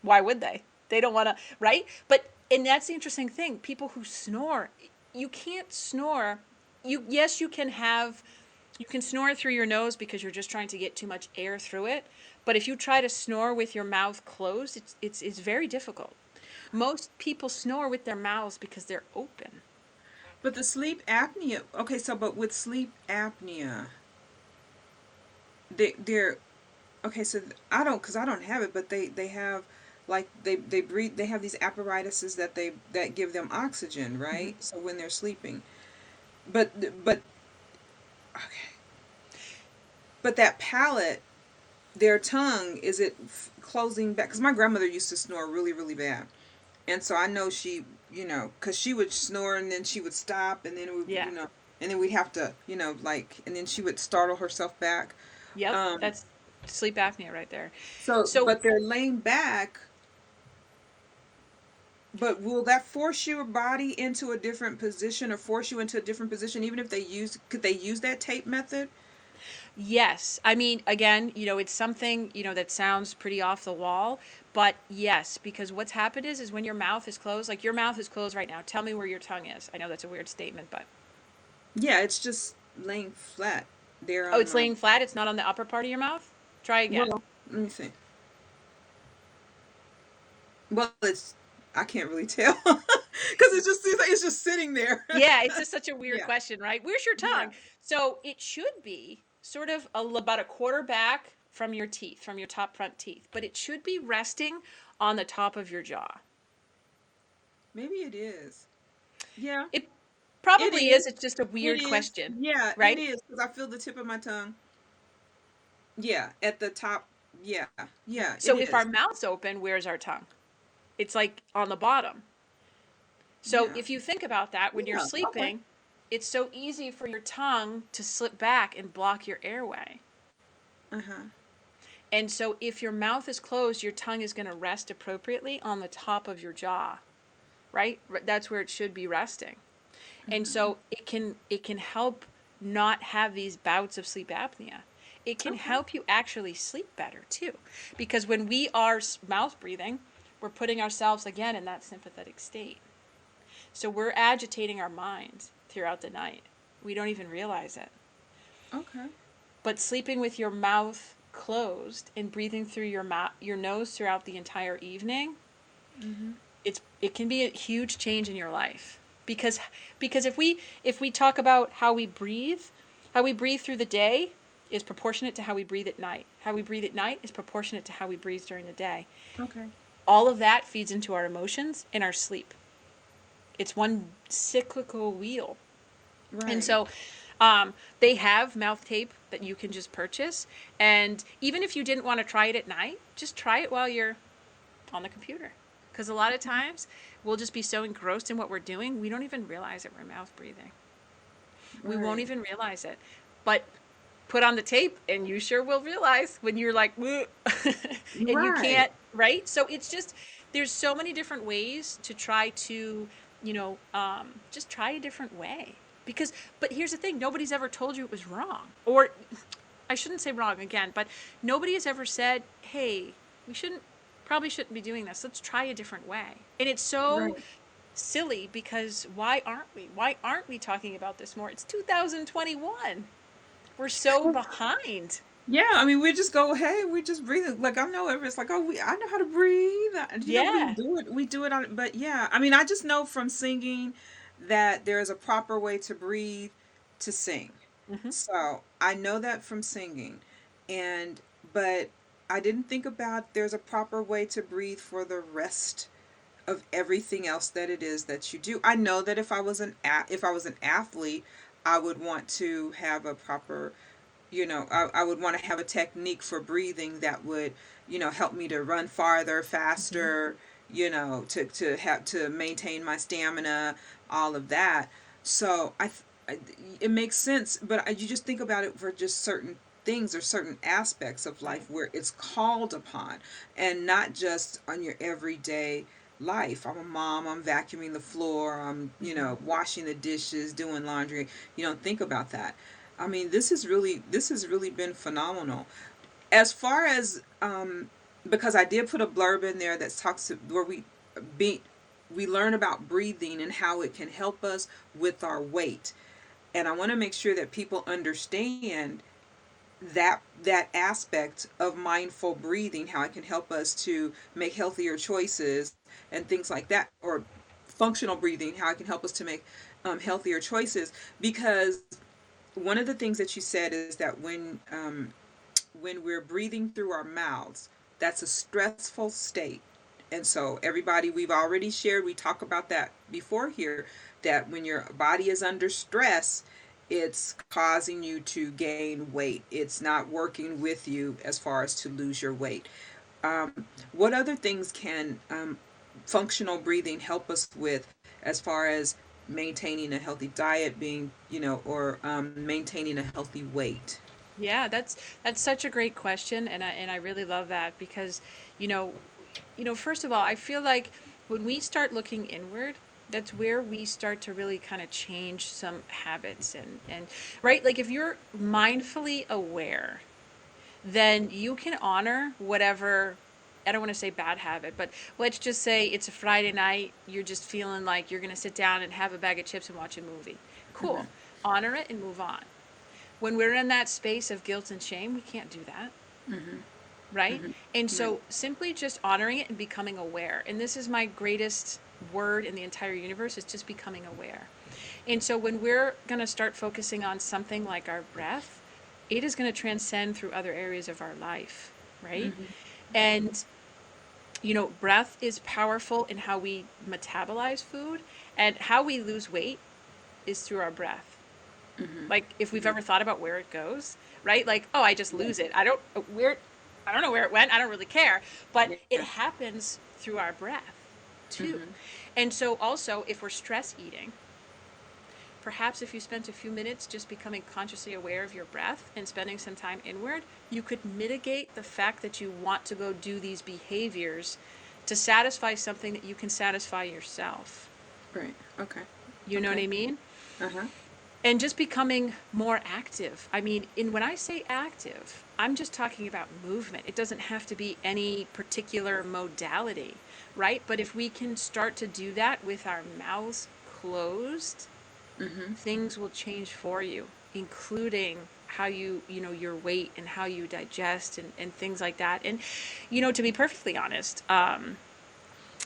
Why would they? They don't want to, right? But and that's the interesting thing. People who snore, you can't snore. Yes, you can snore through your nose because you're just trying to get too much air through it. But if you try to snore with your mouth closed, it's very difficult. Most people snore with their mouths because they're open. But the sleep apnea, okay, so but with sleep apnea, they're okay, so I don't, because I don't have it, but they have, like, they breathe, they have these apparatuses that give them oxygen, Mm-hmm. right? So when they're sleeping, but okay, but that palate, their tongue, is it closing back? Because my grandmother used to snore really really bad, and so I know she, because she would snore and then she would stop, and then it would, Yeah. and then we'd have to, like, and then she would startle herself back. Yep. Um, That's sleep apnea right there. so, So but they're laying back. But will that force your body into a different position, or force you into a different position, even if could they use that tape method? yes. I mean, again, it's something, that sounds pretty off the wall, but yes, because what's happened is when your mouth is closed, like your mouth is closed right now. Tell me where your tongue is. I know that's a weird statement, but Yeah, it's just laying flat there oh, on it's my, laying flat. It's not on the upper part of your mouth. Try again. well, let me see. Well, it's, I can't really tell because it just seems like it's just sitting there. Yeah, it's just such a weird Yeah, question, right? Where's your yeah. tongue? So it should be sort of about a quarter back from your teeth, from your top front teeth, but it should be resting on the top of your jaw. Maybe it is. Yeah, It it probably is. is. It's just a It weird is. question, Yeah, it right? is because I feel the tip of my tongue. Yeah, at the top. Yeah, yeah, it So if our is. mouth's open, where's our tongue? It's like on the bottom. So Yeah, if you think about that, when you're yeah. Okay. sleeping, it's so easy for your tongue to slip back and block your airway. Uh huh. And so if your mouth is closed, your tongue is going to rest appropriately on the top of your jaw, right? That's where it should be resting. And so it can help not have these bouts of sleep apnea. It can Okay. help you actually sleep better too. Because when we are mouth breathing, we're putting ourselves again in that sympathetic state. So we're agitating our minds throughout the night. We don't even realize it. Okay. But sleeping with your mouth closed and breathing through your nose throughout the entire evening, Mm-hmm. it can be a huge change in your life. Because if we talk about how we breathe through the day is proportionate to how we breathe at night. How we breathe at night is proportionate to how we breathe during the day. Okay. All of that feeds into our emotions and our sleep. It's one cyclical wheel. And Right. so they have mouth tape that you can just purchase. And even if you didn't want to try it at night, just try it while you're on the computer. Because a lot of times we'll just be so engrossed in what we're doing, we don't even realize that we're mouth breathing. We won't Right. even realize it. But put on the tape and you sure will realize when you're like, and you Right. can't, right? So it's just, there's so many different ways to try to, just try a different way. Because, but here's the thing, nobody's ever told you it was wrong. Or I shouldn't say wrong again, but nobody has ever said, hey, we probably shouldn't be doing this. Let's try a different way. And it's so Right. silly because why aren't we? Why aren't we talking about this more? It's 2021. We're so behind. Yeah, I mean, we just go, hey, we just breathe. Like, I know it's like, oh, I know how to breathe. We Yeah. do it. We do it on, but yeah, I mean, I just know from singing that there is a proper way to breathe to sing. Hmm. So I know that from singing, and but I didn't think about there's a proper way to breathe for the rest of everything else that it is that you do. I know that if I was an athlete, I would want to have a proper, I would want to have a technique for breathing that would, help me to run farther, Hmm. faster, to have to maintain my stamina, all of that. So it makes sense, but you just think about it for just certain things or certain aspects of Right. life where it's called upon, and not just on your everyday life. I'm a mom, I'm vacuuming the floor, I'm, Hmm. washing the dishes, doing laundry. You don't think about that. I mean, this has really been phenomenal. As far as because I did put a blurb in there that talks where be we learn about breathing and how it can help us with our weight. And I want to make sure that people understand that aspect of mindful breathing, how it can help us to make healthier choices and things like that, or functional breathing, how it can help us to make healthier choices. Because one of the things that you said is that when we're breathing through our mouths, that's a stressful state. And so, everybody, we've already shared, we talk about that before here, that when your body is under stress, it's causing you to gain weight. It's not working with you as far as to lose your weight. What other things can functional breathing help us with as far as maintaining a healthy diet, being, or maintaining a healthy weight? Yeah, that's such a great question, and I really love that because, you know, first of all, I feel like when we start looking inward, that's where we start to really kind of change some habits and right, like if you're mindfully aware, then you can honor whatever, I don't want to say bad habit, but let's just say it's a Friday night, you're just feeling like you're going to sit down and have a bag of chips and watch a movie. Cool. Honor it and move on. When we're in that space of guilt and shame, we can't do that, right? And Right. so simply just honoring it and becoming aware. And this is my greatest word in the entire universe, is just becoming aware. And so when we're going to start focusing on something like our breath, it is going to transcend through other areas of our life, right? And breath is powerful in how we metabolize food, and how we lose weight is through our breath. Like if we've ever thought about where it goes, right? Like, oh, I just lose it. I don't know where it went. I don't really care, but it Yeah. happens through our breath too. And so also if we're stress eating, perhaps if you spent a few minutes just becoming consciously aware of your breath and spending some time inward, you could mitigate the fact that you want to go do these behaviors to satisfy something that you can satisfy yourself. Right. Okay. You know what Okay. I mean? Uh-huh. And just becoming more active. I mean, when I say active, I'm just talking about movement. It doesn't have to be any particular modality, right? But if we can start to do that with our mouths closed, things will change for you, including how your weight and how you digest and things like that. And, to be perfectly honest,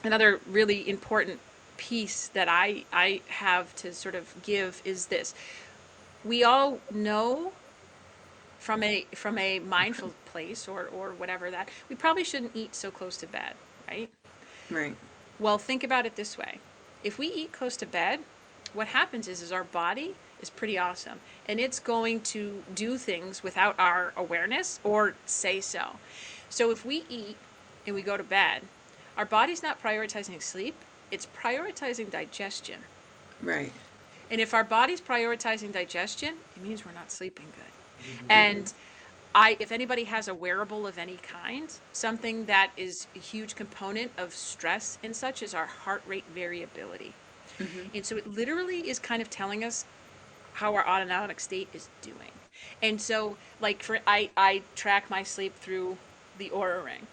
another really important piece that I have to sort of give is this. We all know from a mindful place or whatever, that we probably shouldn't eat so close to bed, right? Right. Well, think about it this way. If we eat close to bed, what happens is our body is pretty awesome, and it's going to do things without our awareness or say so. So if we eat and we go to bed, our body's not prioritizing sleep, it's prioritizing digestion. Right. And if our body's prioritizing digestion, it means we're not sleeping good. And if anybody has a wearable of any kind, something that is a huge component of stress and such is our heart rate variability. And so it literally is kind of telling us how our autonomic state is doing. And so, like, I track my sleep through the Aura Ring.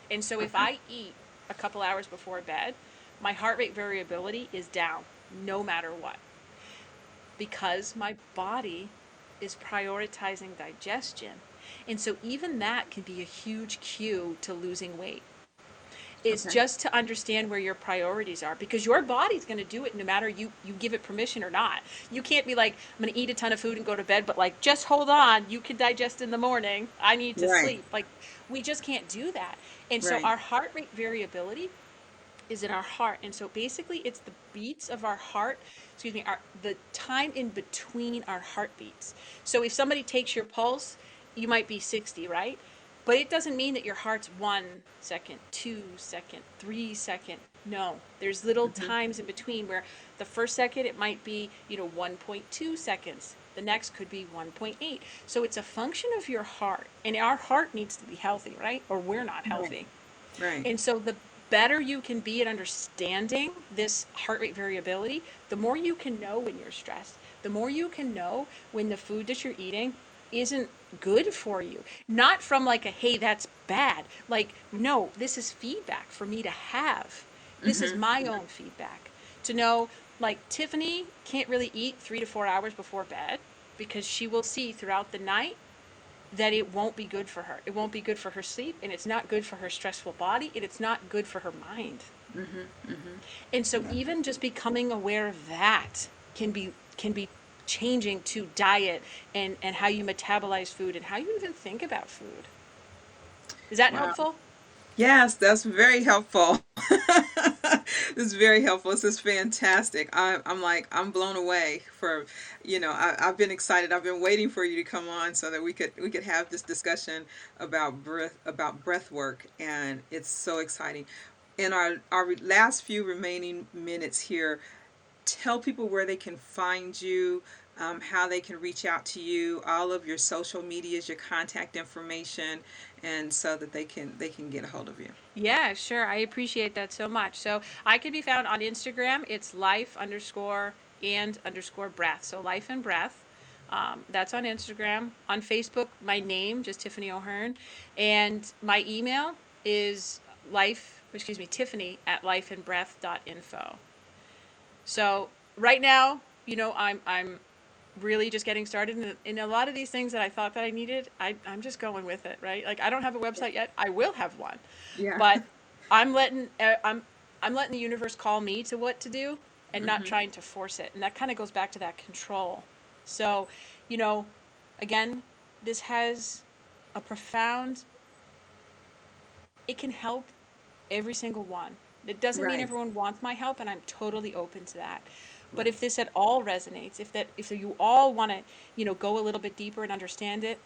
And so if Okay. I eat a couple hours before bed, my heart rate variability is down no matter what, because my body is prioritizing digestion. And so even that can be a huge cue to losing weight. Is Okay. just to understand where your priorities are, because your body's going to do it no matter you give it permission or not. You can't be like, I'm going to eat a ton of food and go to bed, but like, just hold on, you can digest in the morning, I need to Right. sleep. Like, we just can't do that. And so Right. our heart rate variability is in our heart. And so basically it's the beats of our heart, excuse me, the time in between our heartbeats. So if somebody takes your pulse, you might be 60, right? But it doesn't mean that your heart's 1 second, 2 second, 3 second. No, there's little times in between where the first second it might be, 1.2 seconds. The next could be 1.8. So it's a function of your heart. And our heart needs to be healthy, right? Or we're not Right. healthy. Right. And so the better you can be at understanding this heart rate variability, the more you can know when you're stressed, the more you can know when the food that you're eating isn't good for you. Not from like a, hey, that's bad. Like, no, this is feedback for me to have. This is Mm-hmm. my own feedback. To know, like, Tiffany can't really eat 3 to 4 hours before bed because she will see throughout the night that it won't be good for her. It won't be good for her sleep, and it's not good for her stressful body, and it's not good for her mind. Mm-hmm. Mm-hmm. And so Yeah. even just becoming aware of that can be changing to diet and how you metabolize food and how you even think about food. Is that Wow. helpful? Yes, that's very helpful. This is very helpful. This is fantastic. I'm like, I'm blown away for, I've been excited. I've been waiting for you to come on so that we could have this discussion about breath work, and it's so exciting. In our last few remaining minutes here, tell people where they can find you, how they can reach out to you, all of your social medias, your contact information, and so that they can get a hold of you. Yeah, sure. I appreciate that so much. So I can be found on Instagram. It's life underscore and underscore breath. So life and breath. That's on Instagram. On Facebook, my name, just Tiffany O'Hearn. And my email is Tiffany at lifeandbreath.info. So right now, I'm really just getting started in a lot of these things that I thought that I needed. I'm just going with it, right? Like I don't have a website yet. I will have one, Yeah. but I'm letting uh, I'm I'm letting the universe call me to what to do and not Hmm. trying to force it. And that kind of goes back to that control. So, you know, again, this has a profound. It can help every single one. It doesn't mean Right. everyone wants my help, and I'm totally open to that. But Right. if this at all resonates, if you all want to, go a little bit deeper and understand it,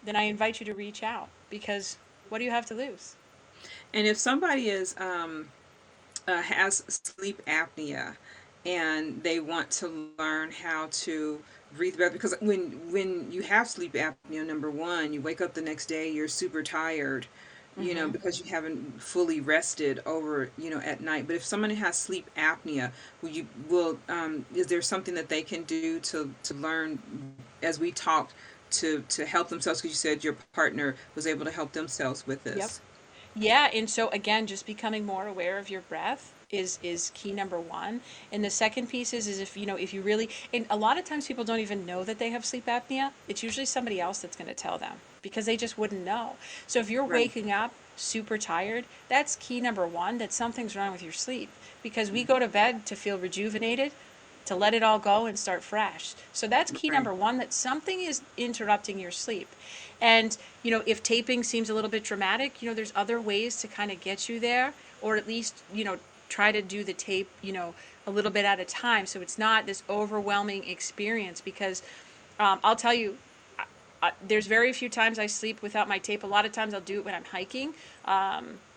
then I invite you to reach out because what do you have to lose? And if somebody has sleep apnea and they want to learn how to breathe better, because when you have sleep apnea, number one, you wake up the next day, you're super tired, Mm-hmm. because you haven't fully rested over, at night. But if someone has sleep apnea, is there something that they can do to learn, as we talked, to help themselves? Because you said your partner was able to help themselves with Yep. this. Yeah, and so again, just becoming more aware of your breath is key number one. And the second piece is if you really, and a lot of times people don't even know that they have sleep apnea. It's usually somebody else that's going to tell them because they just wouldn't know. So if you're Right. waking up super tired, that's key number one, that something's wrong with your sleep because we go to bed to feel rejuvenated, to let it all go and start fresh. So that's key Right. number one, that something is interrupting your sleep. And, if taping seems a little bit dramatic, there's other ways to kind of get you there, or at least, try to do the tape, a little bit at a time. So it's not this overwhelming experience because I'll tell you, there's very few times I sleep without my tape. A lot of times I'll do it when I'm hiking,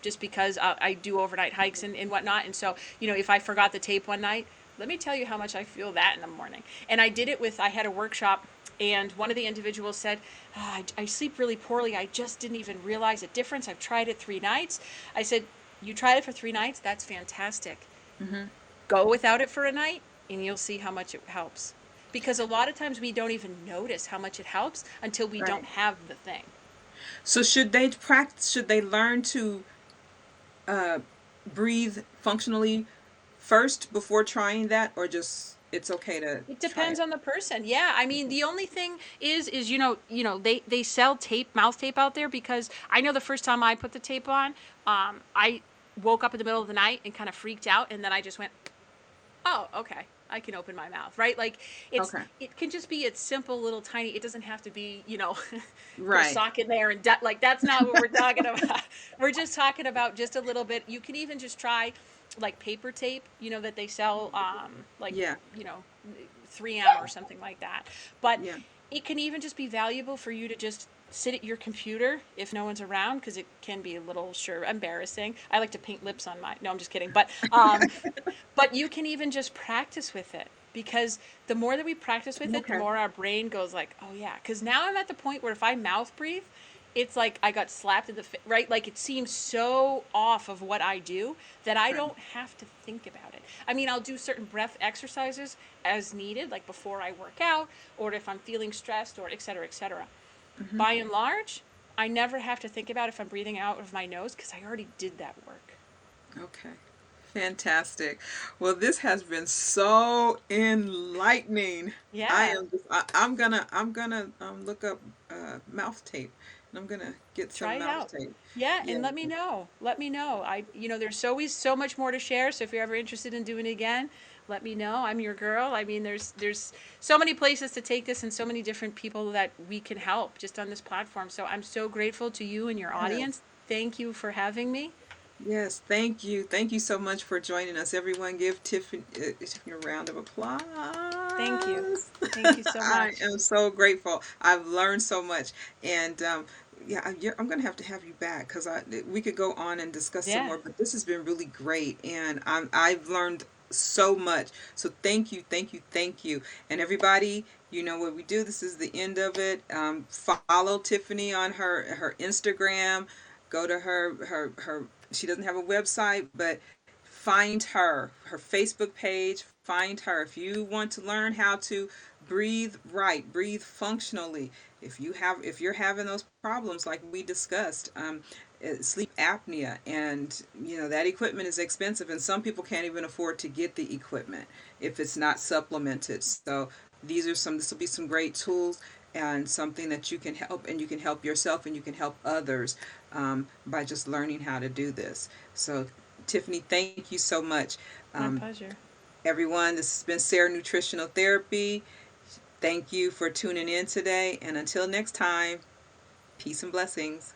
just because I do overnight hikes and whatnot. And so, if I forgot the tape one night, let me tell you how much I feel that in the morning. And I had a workshop, and one of the individuals said, I sleep really poorly. I just didn't even realize a difference. I've tried it 3 nights. I said, you tried it for 3 nights? That's fantastic. Mm-hmm. Go without it for a night and you'll see how much it helps. Because a lot of times we don't even notice how much it helps until we don't Right. have the thing. So should they practice? Should they learn to uh, breathe functionally first before trying that, or just it's okay to It try depends it? on the person. Yeah, I mean, the only thing is they sell tape, mouth tape out there because I know the first time I put the tape on, I woke up in the middle of the night and kind of freaked out, and then I just went, oh, okay, I can open my mouth, right? Like Okay. it can just be it's simple, little tiny. It doesn't have to be, put a Right. sock in there and like that's not what we're talking about. We're just talking about just a little bit. You can even just try like paper tape, that they sell, like Yeah. you know 3M or something like that. But Yeah. it can even just be valuable for you to just sit at your computer if no one's around because it can be a little sure embarrassing. I like to paint lips on mine. No, I'm just kidding. But you can even just practice with it. because the more that we practice with it, the Okay. more our brain goes like, oh yeah. Because now I'm at the point where if I mouth breathe, it's like I got slapped in the face, right? Like it seems so off of what I do that I Right. don't have to think about it. I mean, I'll do certain breath exercises as needed, like before I work out, or if I'm feeling stressed, or et cetera, et cetera. Mm-hmm. By and large, I never have to think about if I'm breathing out of my nose because I already did that work. Okay. Fantastic. Well, this has been so enlightening. I Yeah, am just, I'm gonna look up mouth tape, and I'm gonna get try some it mouth out. tape. Yeah, Yeah. and let me know. Let me know. There's always so much more to share. So if you're ever interested in doing it again, let me know. I'm your girl. I mean, there's so many places to take this and so many different people that we can help just on this platform. So I'm so grateful to you and your Yes. audience. Thank you for having me. Yes. Thank you. Thank you so much for joining us. Everyone, give Tiffany a round of applause. Thank you. Thank you so I much. am so grateful. I've learned so much, and yeah, I'm gonna have to have you back because we could go on and discuss some Yeah, more. But this has been really great, and I've learned so much. So thank you, thank you, thank you, and everybody. You know what we do. This is the end of it. Follow Tiffany on her Instagram. Go to her. She doesn't have a website, but find her Facebook page. Find her if you want to learn how to breathe right, breathe functionally. If you're having those problems like we discussed, sleep apnea, and that equipment is expensive, and some people can't even afford to get the equipment if it's not supplemented. So this will be some great tools and something that you can help, and you can help yourself and you can help others by just learning how to do this. So Tiffany, thank you so much. my Um, pleasure. Everyone, this has been Sarah Nutritional Therapy. Thank you for tuning in today. And until next time, peace and blessings.